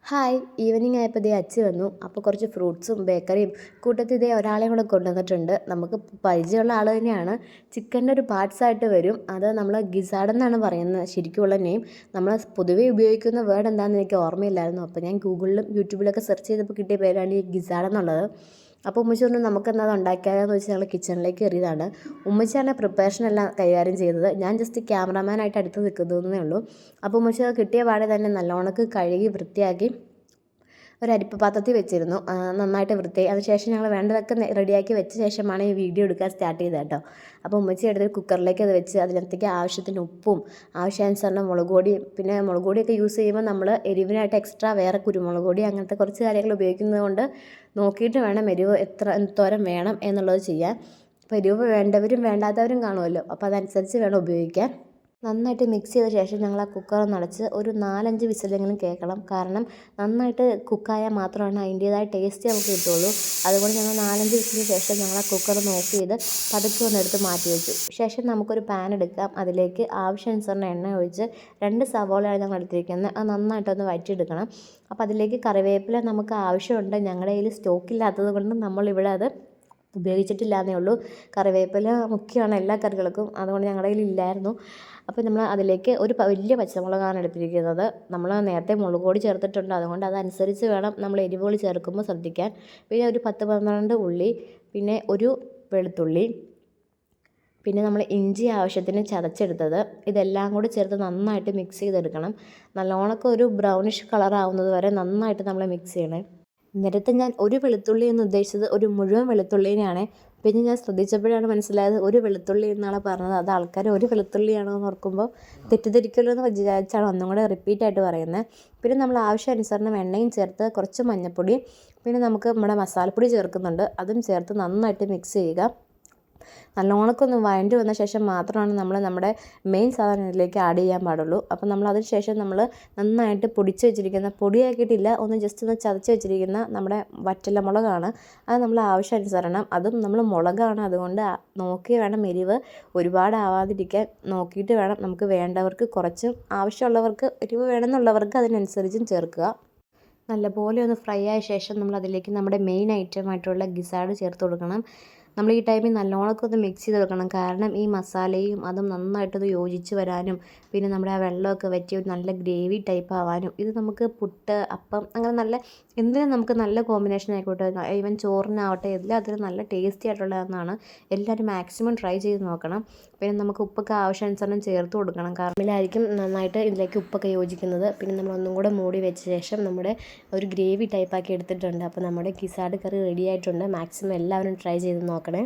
Hi evening ആയപ്പോൾ ഇതേ അച്ഛൻ വന്നു. അപ്പോൾ കുറച്ച് ഫ്രൂട്ട്സും ബേക്കറിയും കൂട്ടത്തിൽ ഇതേ ഒരാളെയും കൂടെ കൊണ്ടുവന്നിട്ടുണ്ട്. നമുക്ക് പരിചയമുള്ള ആൾ തന്നെയാണ്. ചിക്കൻ്റെ ഒരു പാർട്സ് ആയിട്ട് വരും. അത് നമ്മൾ ഗിസാഡ് എന്നാണ് പറയുന്നത് ശരിക്കുമുള്ള നെയിം. നമ്മൾ പൊതുവേ ഉപയോഗിക്കുന്ന വേർഡ് എന്താണെന്ന് എനിക്ക് ഓർമ്മയില്ലായിരുന്നു. അപ്പോൾ ഞാൻ ഗൂഗിളിലും യൂട്യൂബിലൊക്കെ സെർച്ച് ചെയ്തപ്പോൾ കിട്ടിയ പേരാണ് ഈ ഗിസാഡ് എന്നുള്ളത്. അപ്പോൾ ഉമ്മച്ചി പറഞ്ഞു നമുക്കെന്താ അത് ഉണ്ടാക്കിയാലെന്ന് വെച്ച് ഞങ്ങൾ കിച്ചണിലേക്ക് കയറിയതാണ്. ഉമ്മച്ചിയാണ് പ്രിപ്പറേഷൻ എല്ലാം കൈകാര്യം ചെയ്തത്. ഞാൻ ജസ്റ്റ് ക്യാമറാമാനായിട്ട് അടുത്ത് നിൽക്കുന്നതേ ഉള്ളൂ. അപ്പോൾ ഉമ്മച്ചി അത് കിട്ടിയ പാടെ തന്നെ നല്ലോണം കഴുകി വൃത്തിയാക്കി ഒരു അരിപ്പ പാത്രത്തിൽ വെച്ചിരുന്നു. നന്നായിട്ട് വൃത്തിയായി. അതിനുശേഷം ഞങ്ങൾ വേണ്ടതൊക്കെ റെഡിയാക്കി വെച്ച ശേഷമാണ് ഈ വീഡിയോ എടുക്കാൻ സ്റ്റാർട്ട് ചെയ്തത് കേട്ടോ. അപ്പോൾ ഉമ്മച്ചി എടുത്ത് കുക്കറിലേക്ക് അത് വെച്ച് അതിനകത്തേക്ക് ആവശ്യത്തിന് ഉപ്പും ആവശ്യാനുസരണം മുളക് പൊടിയും, പിന്നെ മുളക് പൊടിയൊക്കെ യൂസ് ചെയ്യുമ്പോൾ നമ്മൾ എരിവിനായിട്ട് എക്സ്ട്രാ വേറെ കുരുമുളക് പൊടി അങ്ങനത്തെ കുറച്ച് കാര്യങ്ങൾ ഉപയോഗിക്കുന്നത് കൊണ്ട് നോക്കിയിട്ട് വേണം എരിവ് എന്തോരം വേണം എന്നുള്ളത് ചെയ്യാൻ. അപ്പോൾ എരിവ് വേണ്ടവരും വേണ്ടാത്തവരും കാണുമല്ലോ, അപ്പോൾ അതനുസരിച്ച് വേണം ഉപയോഗിക്കാൻ. നന്നായിട്ട് മിക്സ് ചെയ്ത ശേഷം ഞങ്ങൾ ആ കുക്കറൊന്ന് അടച്ച് ഒരു 4-5 വിസിലെങ്കിലും കേൾക്കണം. കാരണം നന്നായിട്ട് കുക്കായാൽ മാത്രമാണ് അതിൻ്റേതായ ടേസ്റ്റ് നമുക്ക് കിട്ടുള്ളൂ. അതുകൊണ്ട് ഞങ്ങൾ 4-5 വിസിലിന് ശേഷം ഞങ്ങൾ ആ കുക്കർ ഓഫ് ചെയ്ത് പതുക്കെ ഒന്ന് എടുത്ത് മാറ്റി വെച്ചു. ശേഷം നമുക്കൊരു പാൻ എടുക്കാം. അതിലേക്ക് ആവശ്യാനുസരണം എണ്ണ ഒഴിച്ച് 2 സവോളയാണ് ഞങ്ങൾ എടുത്തിരിക്കുന്നത്. അത് നന്നായിട്ടൊന്ന് വഴറ്റിയെടുക്കണം. അപ്പോൾ അതിലേക്ക് കറിവേപ്പില നമുക്ക് ആവശ്യമുണ്ട്. ഞങ്ങളുടെ കയ്യിൽ സ്റ്റോക്കില്ലാത്തത് കൊണ്ട് നമ്മളിവിടെ അത് ഉപയോഗിച്ചിട്ടില്ല എന്നേ ഉള്ളൂ. കറിവേപ്പില മുഖ്യമാണ് എല്ലാ കറികൾക്കും, അതുകൊണ്ട് ഞങ്ങളുടെ കയ്യിൽ ഇല്ലായിരുന്നു. അപ്പോൾ നമ്മൾ അതിലേക്ക് ഒരു വലിയ പച്ചമുളകാണ് എടുത്തിരിക്കുന്നത്. നമ്മൾ നേരത്തെ മുളക് പൊടി ചേർത്തിട്ടുണ്ട്, അതുകൊണ്ട് അതനുസരിച്ച് വേണം നമ്മൾ എരിവുകൾ ചേർക്കുമ്പോൾ ശ്രദ്ധിക്കാൻ. പിന്നെ ഒരു 10-12 ഉള്ളി, പിന്നെ ഒരു വെളുത്തുള്ളി, പിന്നെ നമ്മൾ ഇഞ്ചി ആവശ്യത്തിന് ചതച്ചെടുത്തത്, ഇതെല്ലാം കൂടി ചേർത്ത് നന്നായിട്ട് മിക്സ് ചെയ്തെടുക്കണം. നല്ലോണമൊക്കെ ഒരു ബ്രൗണിഷ് കളർ ആവുന്നത് വരെ നന്നായിട്ട് നമ്മൾ മിക്സ് ചെയ്യണേ. നേരത്തെ ഞാൻ ഒരു വെളുത്തുള്ളി എന്ന് ഉദ്ദേശിച്ചത് ഒരു മുഴുവൻ വെളുത്തുള്ളിനെയാണ്. പിന്നെ ഞാൻ ശ്രദ്ധിച്ചപ്പോഴാണ് മനസ്സിലായത് ഒരു വെളുത്തുള്ളി എന്നാണ് പറഞ്ഞത്. അത് ആൾക്കാർ ഒരു വെളുത്തുള്ളിയാണോ എന്ന് ഓർക്കുമ്പോൾ തെറ്റിദ്ധരിക്കല്ലോ എന്ന് വിചാരിച്ചാണ് ഒന്നും കൂടെ റിപ്പീറ്റായിട്ട് പറയുന്നത്. പിന്നെ നമ്മൾ ആവശ്യാനുസരണം എണ്ണയും ചേർത്ത് കുറച്ച് മഞ്ഞൾപ്പൊടി, പിന്നെ നമുക്ക് നമ്മുടെ മസാലപ്പൊടി ചേർക്കുന്നുണ്ട്, അതും ചേർത്ത് നന്നായിട്ട് മിക്സ് ചെയ്യുക. നല്ലോണക്കൊന്ന് വഴണ്ടി വന്ന ശേഷം മാത്രമാണ് നമ്മൾ നമ്മുടെ മെയിൻ സാധനം ഇതിലേക്ക് ആഡ് ചെയ്യാൻ പാടുള്ളൂ. അപ്പോൾ നമ്മൾ അതിന് ശേഷം നമ്മൾ നന്നായിട്ട് പൊടിച്ച് വെച്ചിരിക്കുന്ന, പൊടിയാക്കിയിട്ടില്ല, ഒന്ന് ജസ്റ്റ് ഒന്ന് ചതച്ച് വെച്ചിരിക്കുന്ന നമ്മുടെ വറ്റല മുളകാണ്. അത് നമ്മൾ ആവശ്യാനുസരണം, അതും നമ്മൾ മുളകാണ്, അതുകൊണ്ട് നോക്കി വേണം എരിവ് ഒരുപാട് ആവാതിരിക്കാൻ നോക്കിയിട്ട് വേണം. നമുക്ക് വേണ്ടവർക്ക് കുറച്ചും ആവശ്യമുള്ളവർക്ക് എരിവ് വേണമെന്നുള്ളവർക്ക് അതിനനുസരിച്ചും ചേർക്കുക. നല്ലപോലെ ഒന്ന് ഫ്രൈ ആയ ശേഷം നമ്മൾ അതിലേക്ക് നമ്മുടെ മെയിൻ ഐറ്റമായിട്ടുള്ള ഗിസാഡ് ചേർത്ത് കൊടുക്കണം. നമ്മൾ ഈ ടൈമിൽ നല്ലോണമൊക്കെ ഒന്ന് മിക്സ് ചെയ്ത് വെക്കണം. കാരണം ഈ മസാലയും അതും നന്നായിട്ടൊന്ന് യോജിച്ച് വരാനും, പിന്നെ നമ്മുടെ ആ വെള്ളമൊക്കെ വറ്റി ഒരു നല്ല ഗ്രേവി ടൈപ്പ് ആവാനും, ഇത് നമുക്ക് പുട്ട്, അപ്പം അങ്ങനെ നല്ല എന്തിനും നമുക്ക് നല്ല കോമ്പിനേഷൻ ആയിക്കോട്ടെ. ഈവൻ ചോറിനാവട്ടെ എല്ലാത്തിനും നല്ല ടേസ്റ്റി ആയിട്ടുള്ളതെന്നാണ്. എല്ലാവരും മാക്സിമം ട്രൈ ചെയ്ത് നോക്കണം. പിന്നെ നമുക്ക് ഉപ്പൊക്കെ ആവശ്യാനുസരണം ചേർത്ത് കൊടുക്കണം. കാരണം ഇതിലായിരിക്കും നന്നായിട്ട് ഇതിലേക്ക് ഉപ്പൊക്കെ യോജിക്കുന്നത്. പിന്നെ നമ്മൾ ഒന്നും കൂടെ മൂടി വെച്ച ശേഷം നമ്മുടെ ഒരു ഗ്രേവി ടൈപ്പാക്കി എടുത്തിട്ടുണ്ട്. അപ്പോൾ നമ്മുടെ ഗിസാഡ് കറി റെഡി ആയിട്ടുണ്ട്. മാക്സിമം എല്ലാവരും ട്രൈ ചെയ്ത് നോക്കണേ.